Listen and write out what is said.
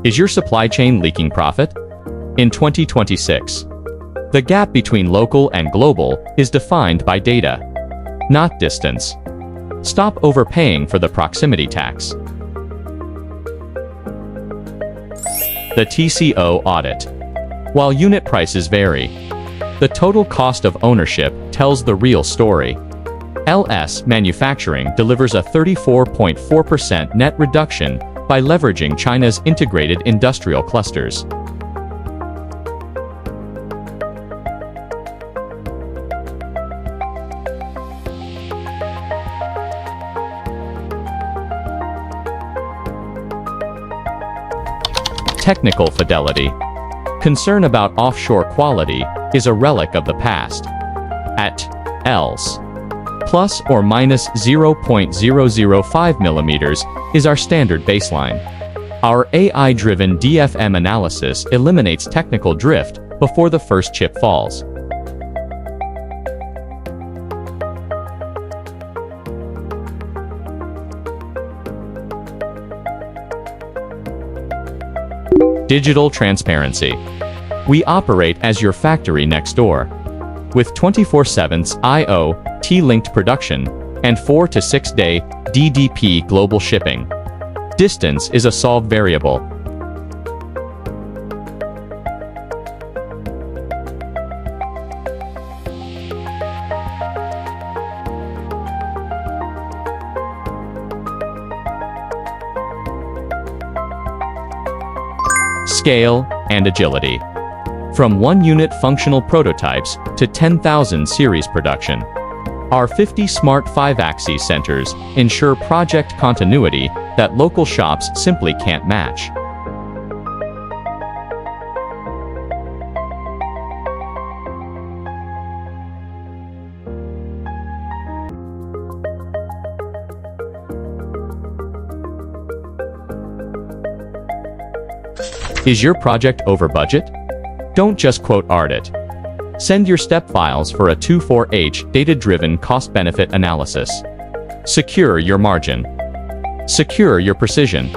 Is your supply chain leaking profit? In 2026, the gap between local and global is defined by data, not distance. Stop overpaying for the proximity tax. The TCO audit. While unit prices vary, the total cost of ownership tells the real story. LS Manufacturing delivers a 34.4% net reduction by leveraging China's integrated industrial clusters. Technical fidelity. Concern about offshore quality is a relic of the past. At else, plus or minus 0.005 millimeters is our standard baseline. Our AI-driven DFM analysis eliminates technical drift before the first chip falls. Digital transparency. We operate as your factory next door. With 24/7 IoT-linked production and 4 to 6 day DDP global shipping. Distance is a solved variable. Scale and agility. From 1 unit functional prototypes to 10,000 series production. Our 50 smart 5-axis centers ensure project continuity that local shops simply can't match. Is your project over budget? Don't just quote audit. Send your step files for a 24H data-driven cost-benefit analysis. Secure your margin. Secure your precision.